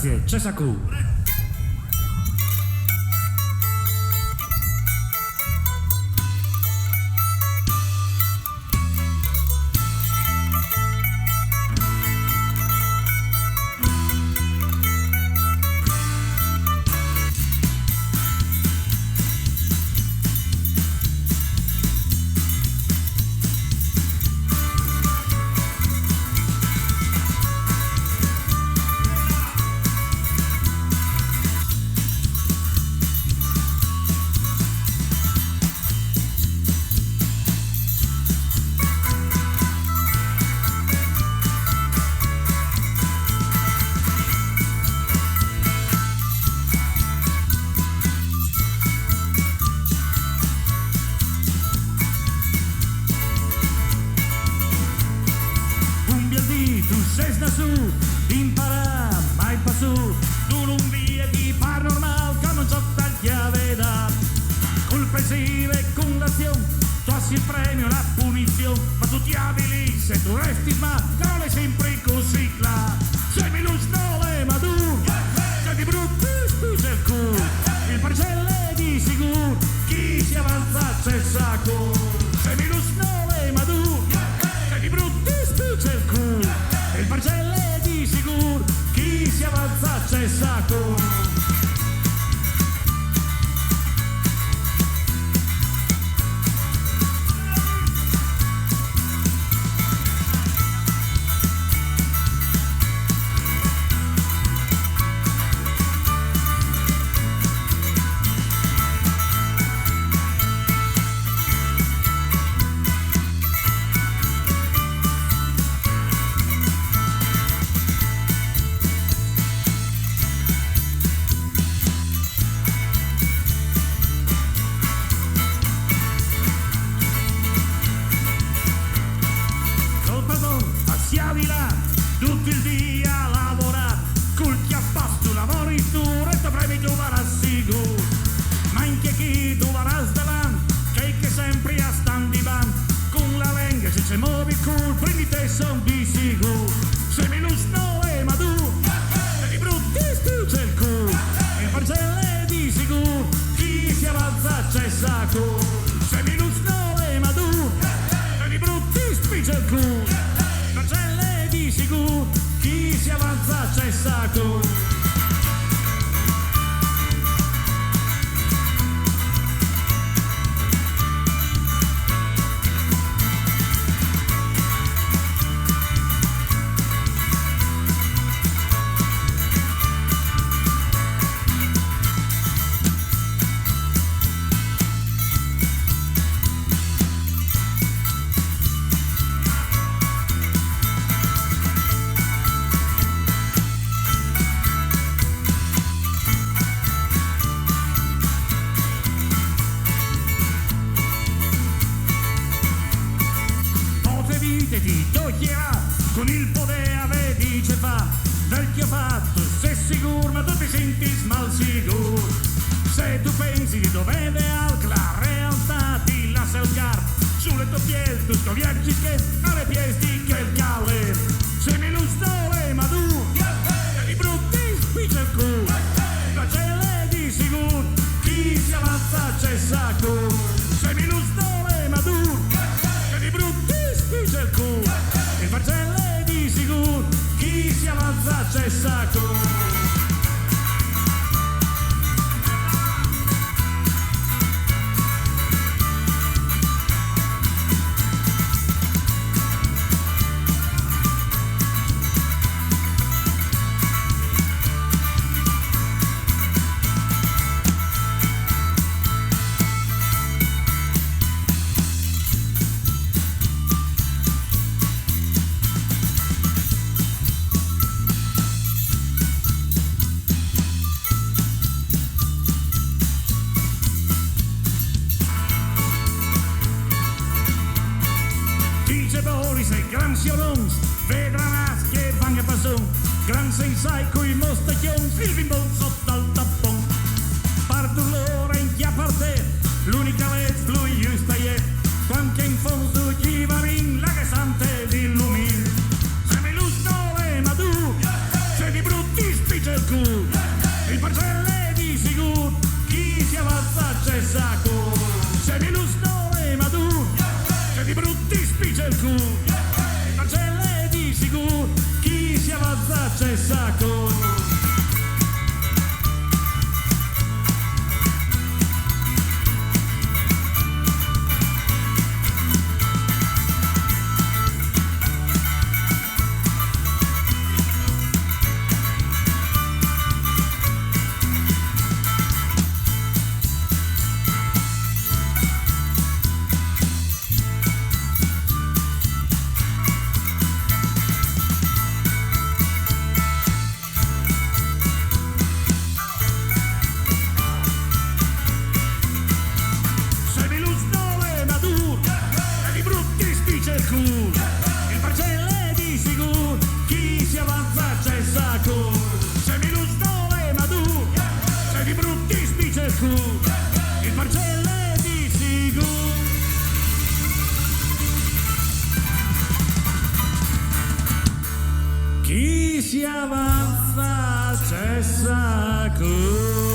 Grazie, Cesacu. Su, impara mai passù, tu non via di par normal, che non so tagliare da col pensiero e con l'azione, tu hai il premio, la punizione, ma tu ti abili se tu resti ma non è sempre così là, sei mi lusnole ma tu, sei di brutto scusa il culo, il parcelle di sicuro, chi si avanza c'è sacco, sei mi lusnole ma tu, sei di brutto scusa il culo. Il parcelle di sicuro, chi si avanza c'è sacco. Tutto il dia a lavorare, col chiappasto lavori tu, e dovrai trovare sicuro. Ma anche chi troverà davanti, che sempre a stand di van, con la lingua se ci muovi il culo, prendi te son di sicuro. Se mi lusnole ma tu, sei di brutti scusa il culo, il parcelle di sicuro, chi si avanza c'è sacco. Se mi lusnole ma tu, sei di brutti spiccia il culo. Sicuro, chi si avanza c'è sacco. Ti toglierà con il potere dice fa vecchio fatto, sei sicuro ma tu ti senti mal sicuro, se tu pensi di dove è la realtà ti lascia il car sulle tue piedi, tutto viaggi che alle piedi che il calle, se mi lustore ma tu di brutti spiccia il culo, la celle di sicuro, chi si avanza c'è sacco, se mi lustore ma tu di brutti spiccia il culo, il parcelle di sicuro, chi si avanza c'è sacco. Se gran sionons, vedranàs que van a passar, gran sensai coi mostaglions, il bimbo sotto al tappon. Parto l'ora in chi a parte, l'unica vez lui giusta è, quando in fondo chi va in la casante di lumil. Se mi lustole ma tu, se di brutti spiccia il culo. sacco. Se di luz non è madur, se di brutti spiccia il cu, il marcello è di sicuro, chi si avanza c'è sacco. Il parcello è di sicuro, chi si avanza c'è sacco. Se mi luz non è madur, se di brutti spiccia il cu, il parcello è di sicuro. Chi si avanza c'è sacco.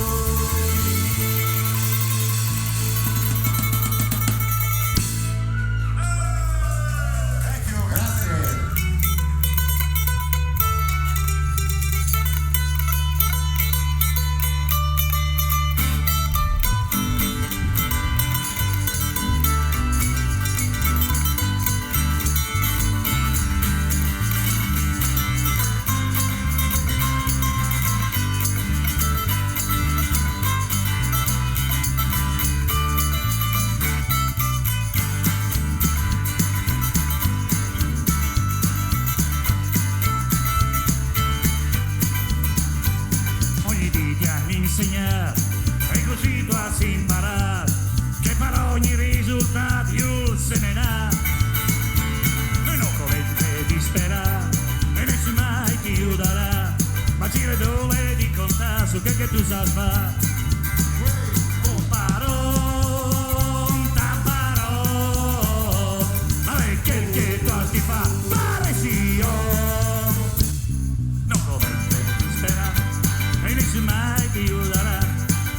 E così tu has imparato che per ogni risultato io se ne dà. E non corrente di sperare e nessuno mai ti aiuterà, ma ci dove di contare su che tu sai fare. Un paron, t'amparo, ma è che tu has di fare, pare sì io. Non corrente di sperare e nessuno mai ti aiuterà,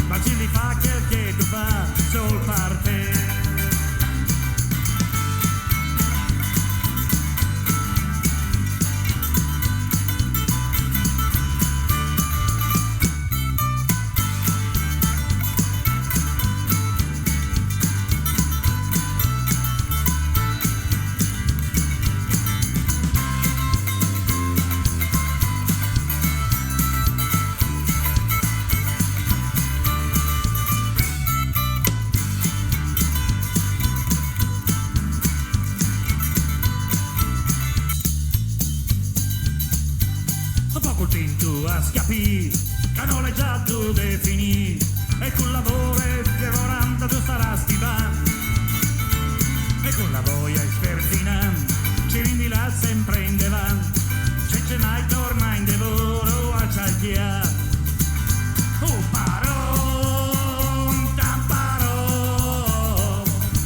ma ci li fa quel che tu fa sol per te. Poco tempo a scapì, che non è già tu definì, e con la voglia devorante tu starai stivando, e con la voglia sferzinante ci rindi là sempre in davanti, c'è mai torna in devoro a cialchiare. Oh paron, t'amparo,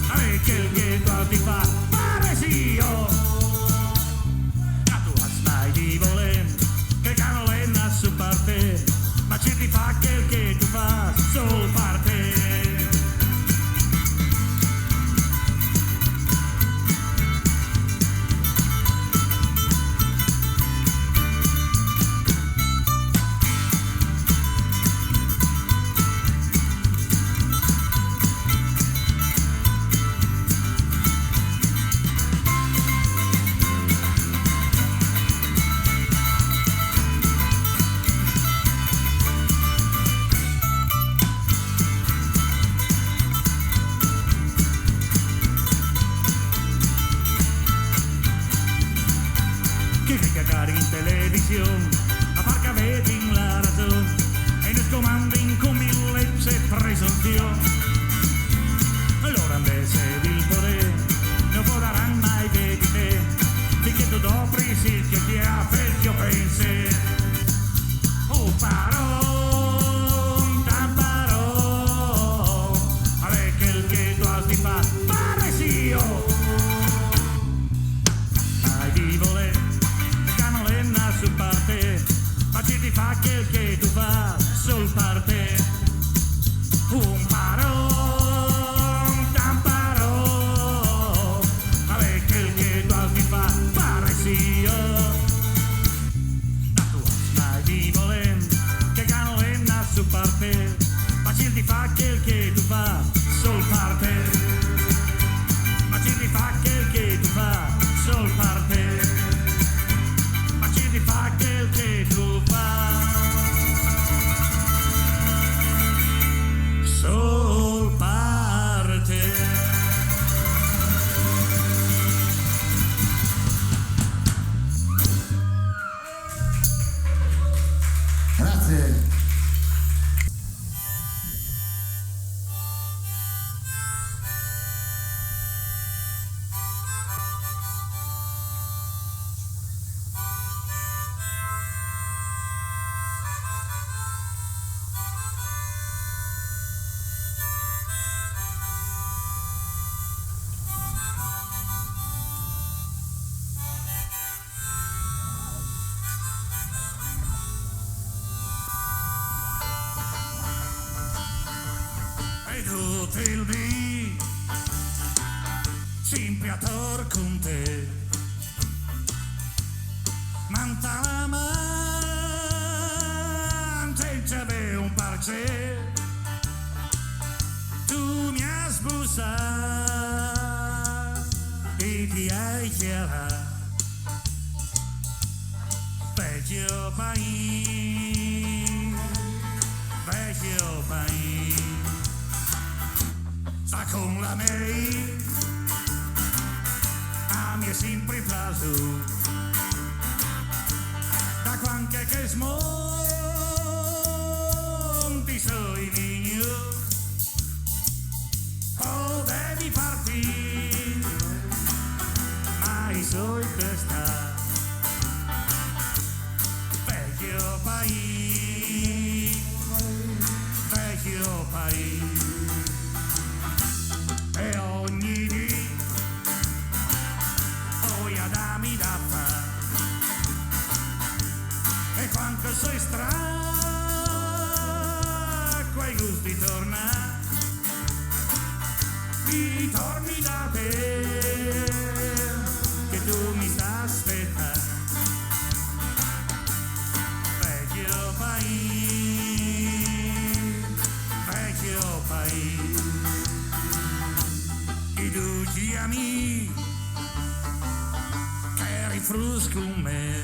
a me che tu ti fa, pare sì io, a tu asmai di volere che canolena su parte, ma ci ti fa quel che tu fa sol parte. Che cagare in televisione, a far che avete la ragione, e noi comandi con mille c'è presunzione. Allora invece il potere non potrà mai vedere, finché tu dopri sì che ti ha vecchio pensiero. Oh paron, t'amparo, a me quel che tu has di fa, pare sì io. Hai di voler su parte, parte, ma ci ti fa quel che tu fa, sol parte, ma ci ti fa quel che tu fa, sol parte, ma ci ti fa quel che tu fa, sol parte. Grazie. Tutto il dì simpiator con te manta la mante c'ave un parce tu mi has bussat e ti hai chiarato vecchio paese sta con la mei a mi è sempre plaso da quando che smonti sui vigni potevi partire ma i suoi testa vecchio paese e ogni dì poi ad ami da fa e quanto sei quei gusti torna ritorni da te che tu mi stai aspettando vecchio paese i tuoi amici che rifrusco me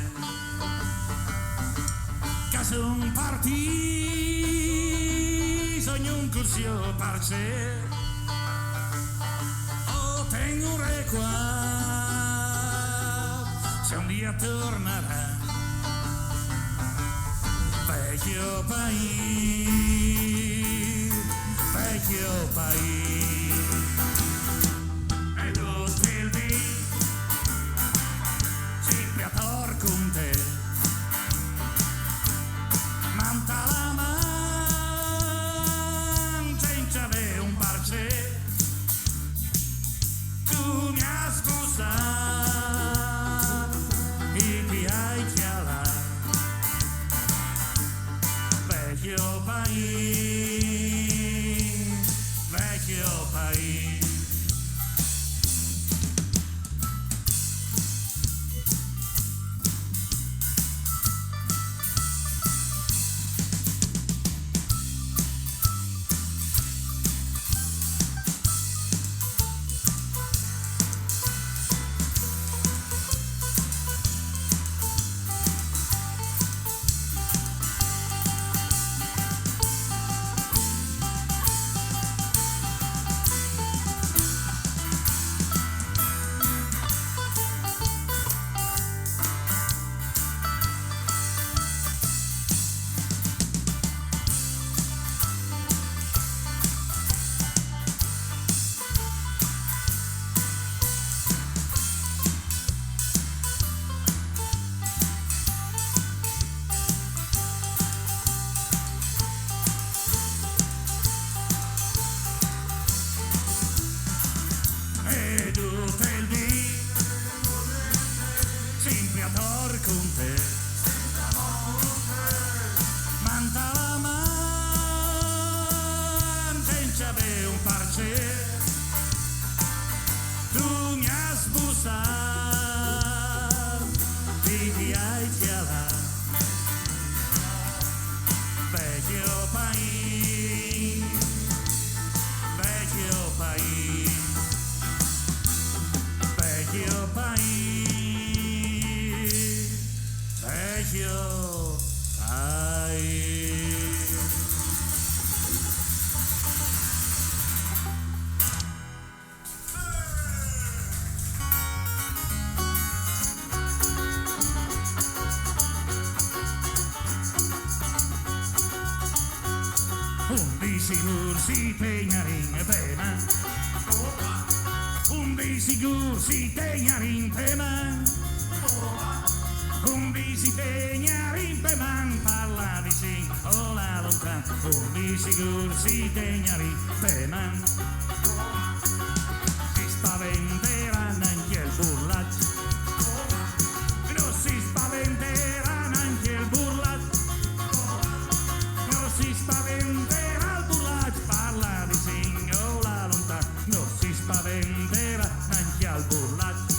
che son partiti sogno un cursio parce o tengo un requat se un dia tornerà vecchio paese con te manta la mante c'ave un parce tu mi hai sposato e ti hai chiarato vecchio paese con te manta la mante c'ave un parce tu mi hai sbusato e ti hai chiarato vecchio paese di sicuro si tegnarin tema, di sicuro si tegnarin tema, di si tegnarin tema, parla vicino o la lontana, di sicuro si tegnarin tema, si spaventeranno anche il burlaggio, non si spaventeranno anche il burlaggio, non si spaventerà il burlaggio, parla vicino o la lontana, non si spaventerà anche al burlaggio.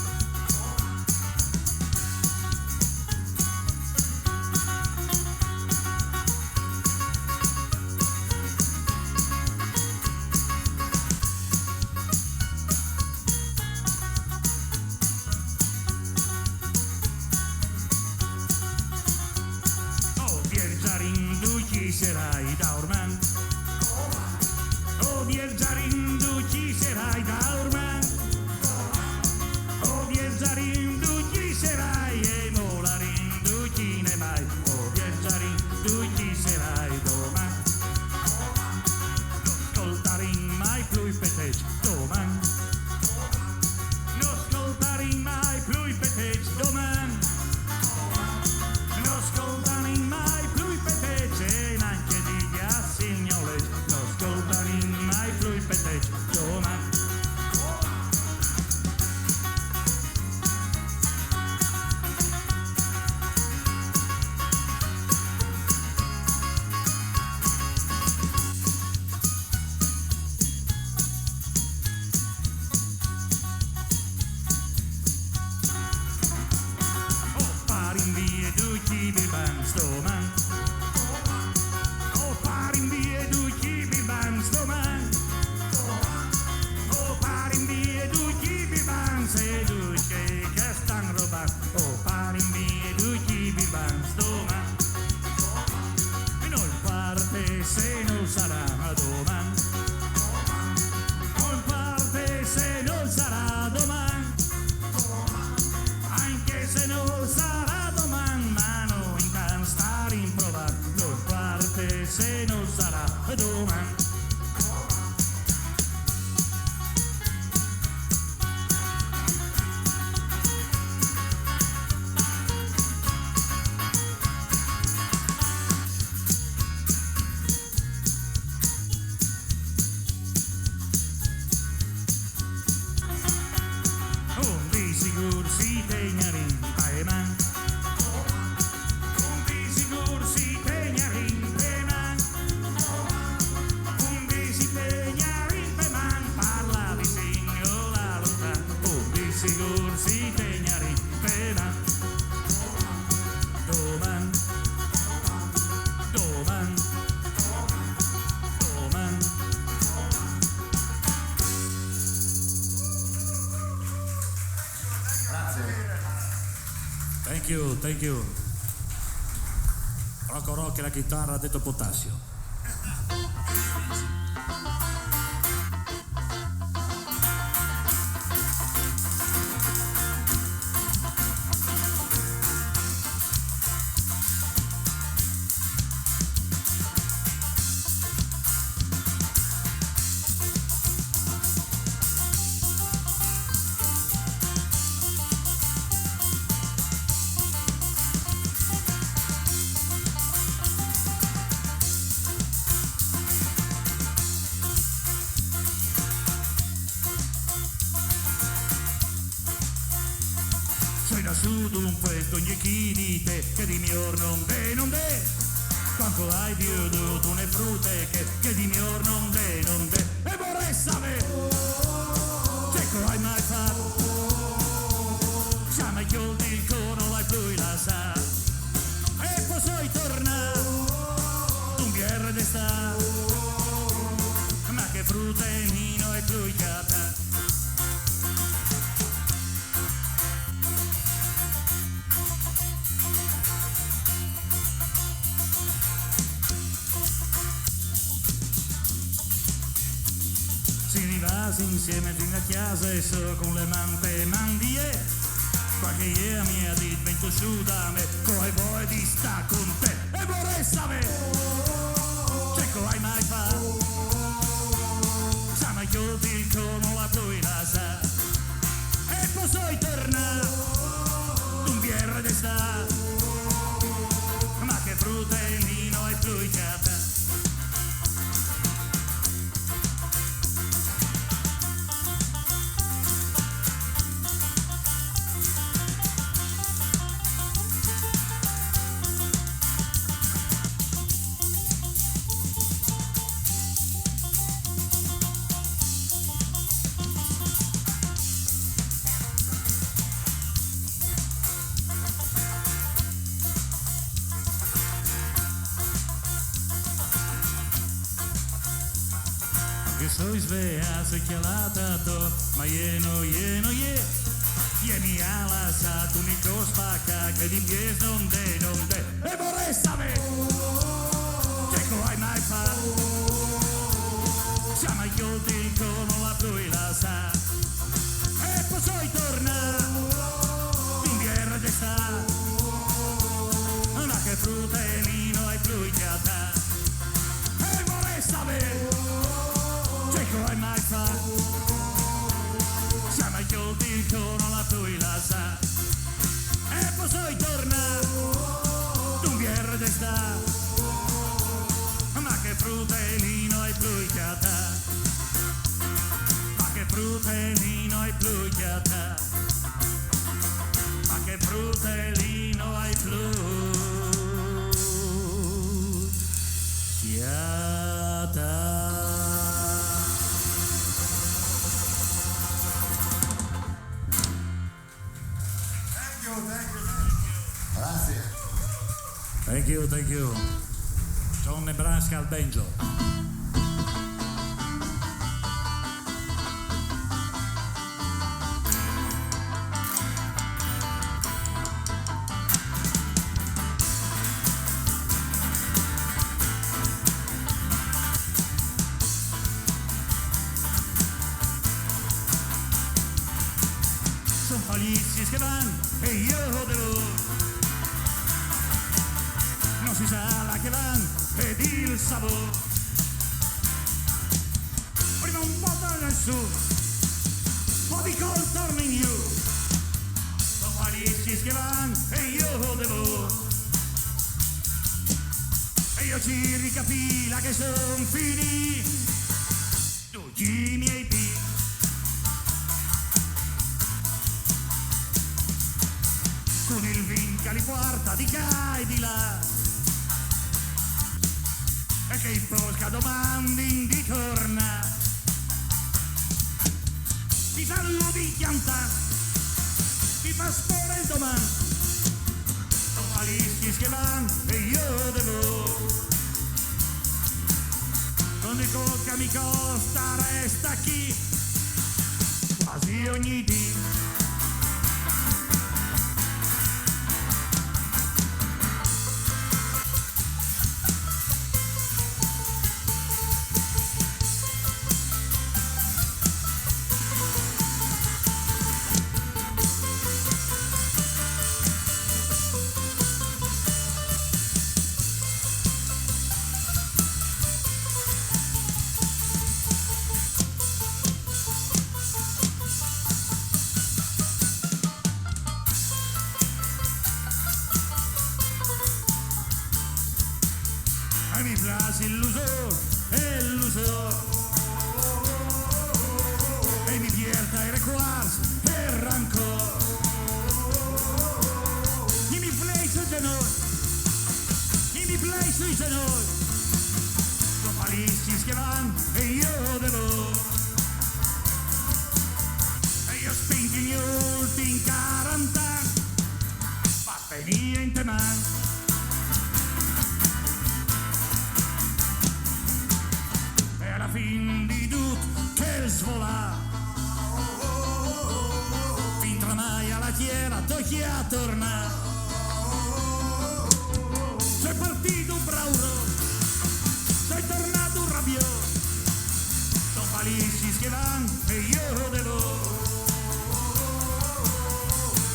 Sarai da orman, oh viaggiarindu ci sarai da orman, oh viaggiarindu ci sarai e molarindu ci ne mai, oh viaggiarindu ci sarai domani, non ascoltarin mai più i peteci domani, non ascoltarin mai più i peteci domani, non ascoltarin mai più i peteci. Se non sarà domani, non parte se non sarà domani, anche se non sarà domani, ma non intanto stare in prova, non parte se non sarà domani. Si tegnarin paeman, di sicuro si tegnarin paeman, di si tegnarin paeman, parla vicino la lontana, di sicuro si tegnarin paeman, doman, doman, doman. Thank you. Rocco Rocchi la chitarra ha detto Potassio. Soy da sud un puesto ogni chi dite che di mior non de, quanto hai veduto le frutte che di mior non de, e vorrei sapere che cosa hai mai fatto, siamo chiusi il cono l'hai più la sa, e poi sei tornato, un bier d'estate, ma che frutta e nino è più cata. Si rivasi insieme fino a casa e so con le mante mandie, qualche ieri mi ha detto vento su da me, come vuoi di sta con te, e vorrei sapere che che hai mai fatto? Siamo chiusi come la tua sa. E poi sei tornato, un birra d'estate. Ma che frutellino e frugliata. Che soy sveglia, sei chialata to, ma ieno, e mi ha lasciato un unico spacca che di pies non de, e vorrei sapere che cosa hai mai fatto, siamo chiusi come la tua sa, e poi sei tornato, in birra d'estate, ma che frutellino hai frugliata, e vorrei sapere che hai mai fatto? Siamo chiusi con la tua sa. E poi sei tornato, un birra d'estate. Ma che frutellino hai plugliata. Ma che frutellino hai plugliata. Ma che frutellino hai plugliata. Grazie. Thank you. John Nebraska al banjo. Sono palizzi che vanno e io devo. Non si sa la che van ed il sapore. Prima un po' da su, poi di col torno in giù. Sono palizzi che van e io devo. E io ci ricapila che son finiti tutti i miei pi. Con il vinca li quarta di qua e di là. E che in posca domandi di torna. Ti salvo di chiantà, ti fa spore il domani. Sono palischi che van e io devo. Non ne cocca mi costa, resta chi quasi ogni dì. E mi piace illusor, e mi pierda i recuars e rancor. E mi play sui genoi, sono palisci che van e io devo. E io spingi gli ultimi 40 anni, ma venia in te man. Fin di tutto che svola, fin tramai alla chiera tocchi a tornare. Sei partito brauro, sei tornato rabbioso. Sono palisci che van e io devo.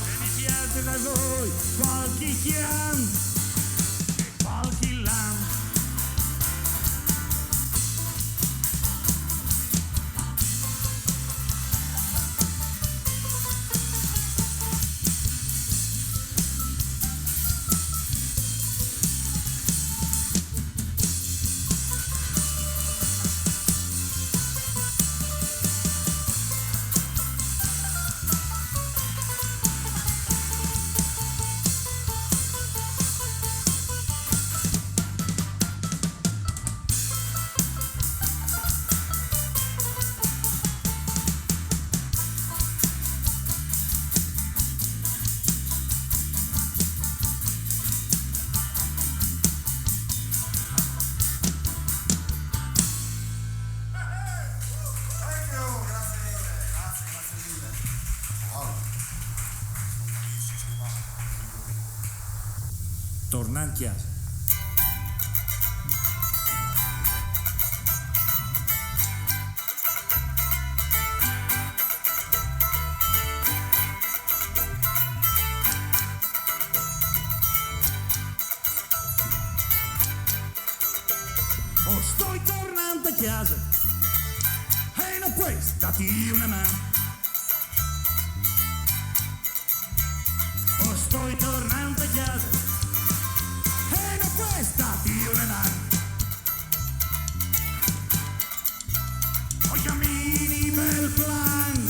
E mi piace da voi qualche chiam e qualche lam. tornare in chiesa. Sto tornando a casa e non puoi darti una mano. Sto tornando a casa e non puoi darti una mano. Ho cammini bel plan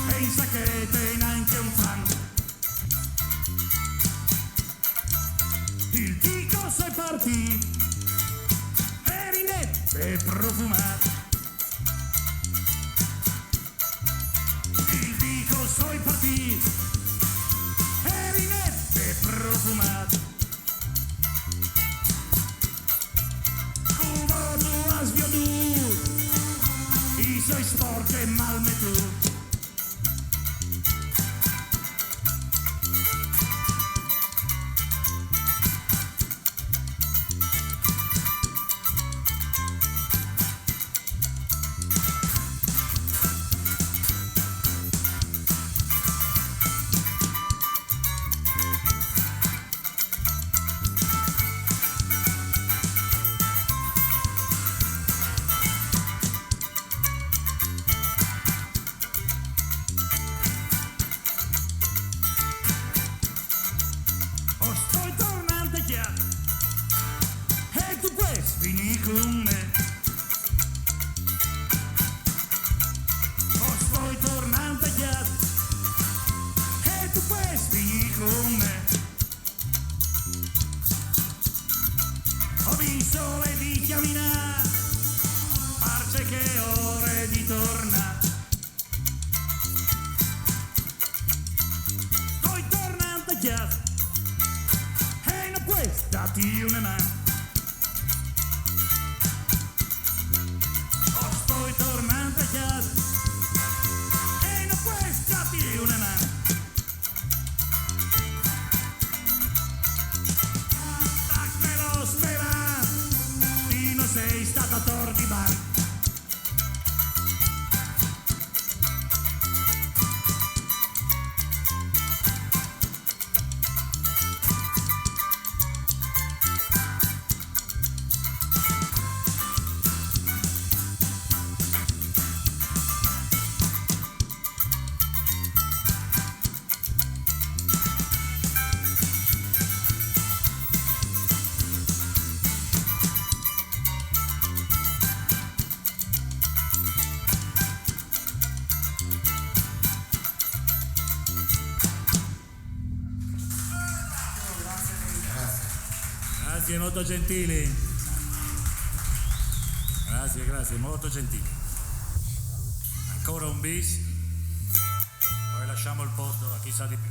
e in sacchette neanche un franco. Il dico sei partito e profumato. Il dico soy partito, eri nette e profumato. Come tu has veduto, i suoi sporchi e malmettuti. E tu puoi venire con me. Sto tornando a casa e tu puoi venire con me. Ho visto le di camminare, parce che è ora di tornare. Sto tornando a casa e non puoi darti una mano. Sto tornando a casa e non puoi darti una mano. Però spera, di non sei stata torti bar. Grazie, molto gentili. Grazie, molto gentili. Ancora un bis, poi lasciamo il posto a chi sa di più.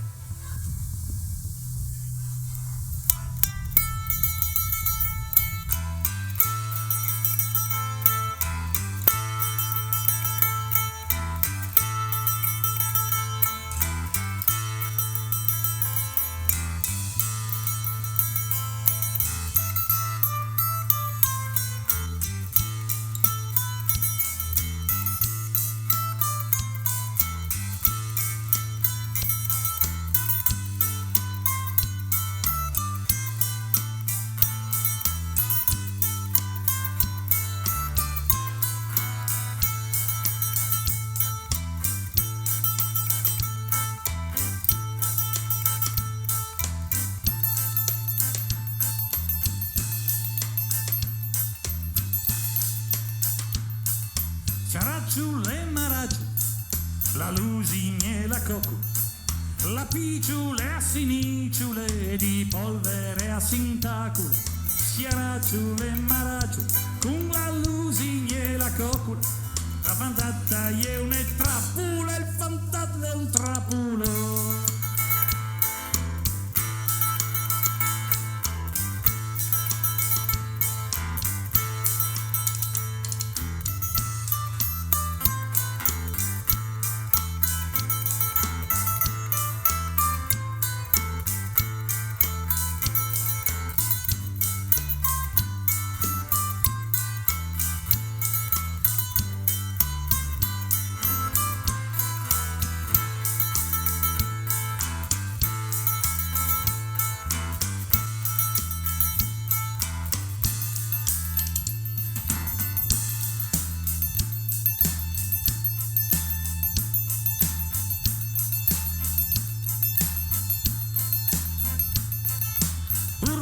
Ciaracciule e maracci, la lusigne e la cocu, la picciule a sinicciule, di polvere a sintacule, ciaracciule e maracci, con la lusigne e la cocu, la fantata è una trappola, il fantato è un trappulo.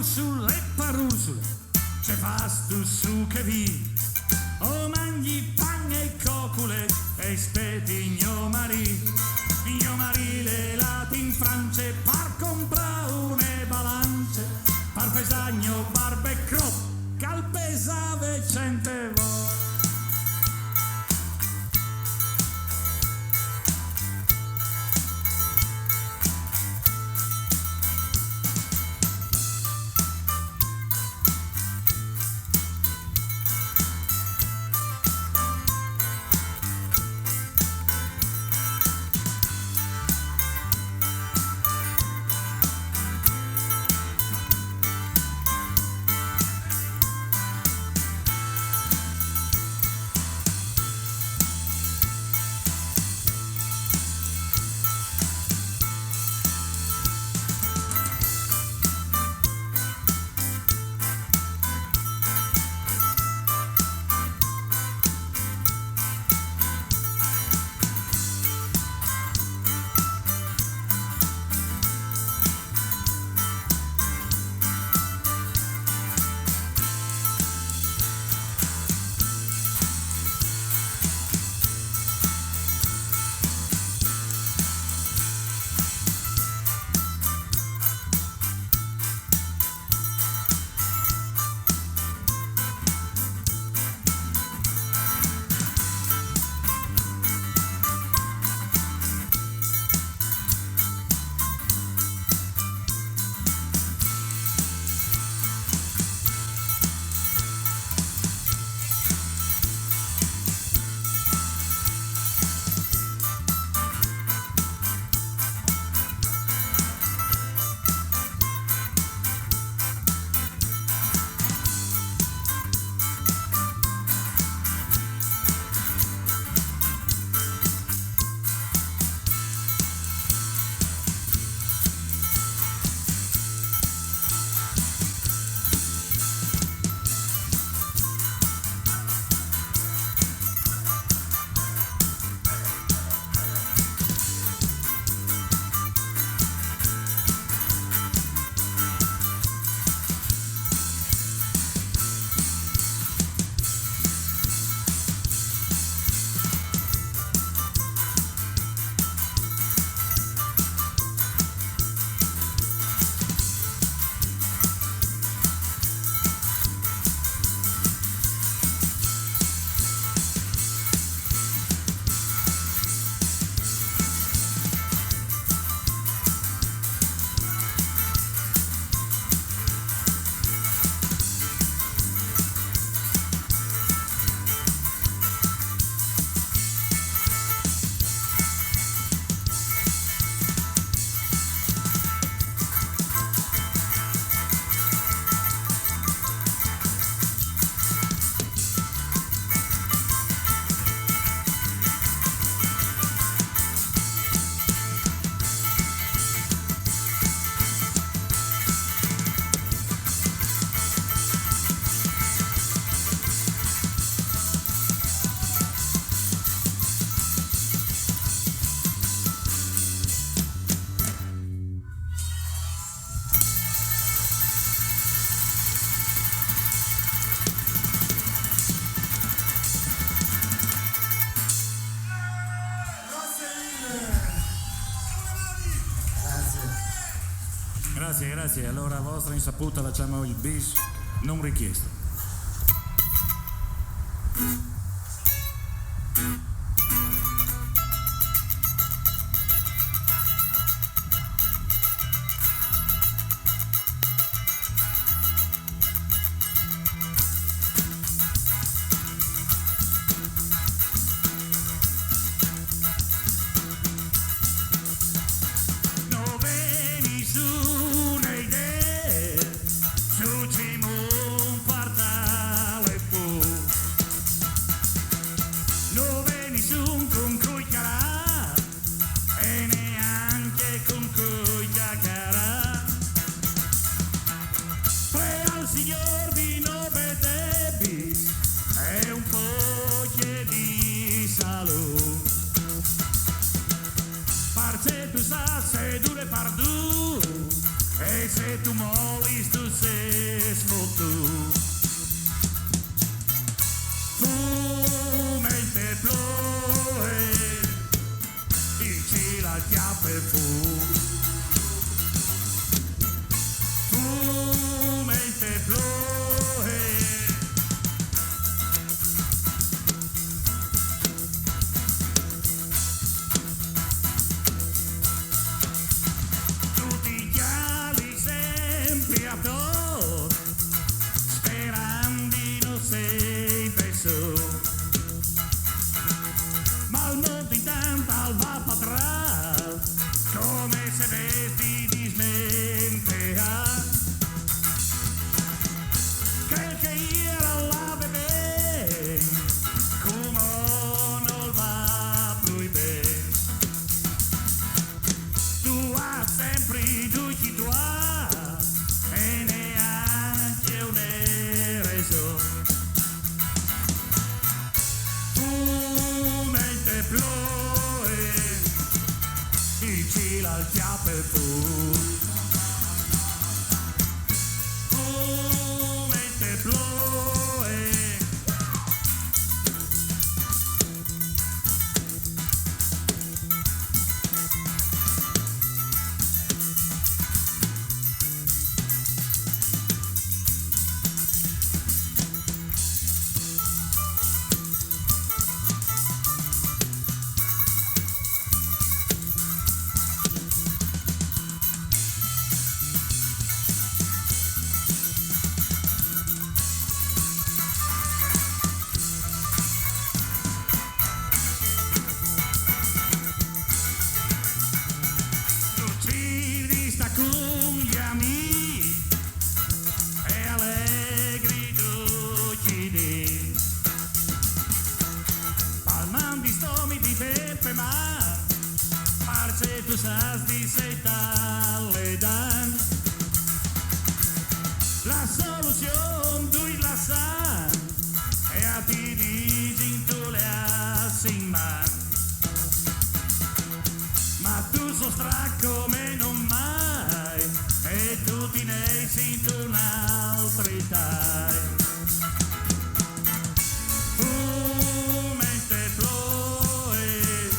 Ursula e per Ursula ce fas tu su che vi o mangi pan e cocule e speti mio marì le lati in Francia per comprare une balance per pesagno barbe e crop cal pesave 100 volte. Grazie, allora a vostra insaputa facciamo il bis non richiesto. Su che tu mollis, tu sei sfottuto. Fumente ploe, il cielo al chiappe fu. Fumente ploe, tutti gli ali sempre a to, sperando non sei preso. Ma il mondo intanto va patral, come se vesti di smentea. Quel che era la bebè, come non va più bene. Tu hai sempre tutti tua, e neanche un reso. Fumente ploe, il cielo al chiappe fu. Fumente ploe, con gli amici e allegri dolci, palman di stomi di pepe, ma parce tu sas di sei tale dan. La soluzione tu la sa e a ti dici tu le hai in man, ma tu so come non mai e tu ti ne senti un'altra. Fumente ploe,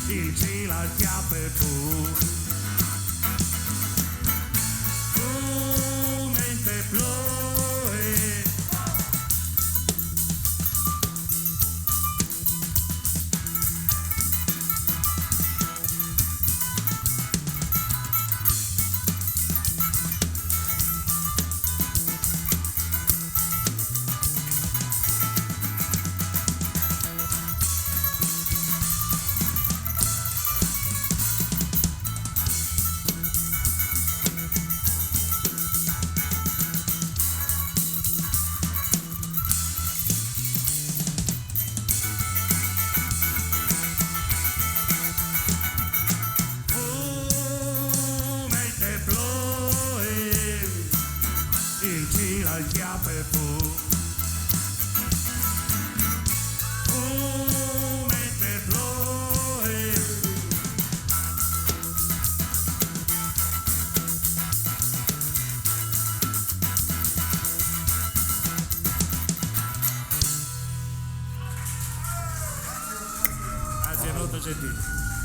il cielo al chiappe fu. Fumente ploe, il cielo al chiappe fu. Fumente ploe, grazie molto gentile.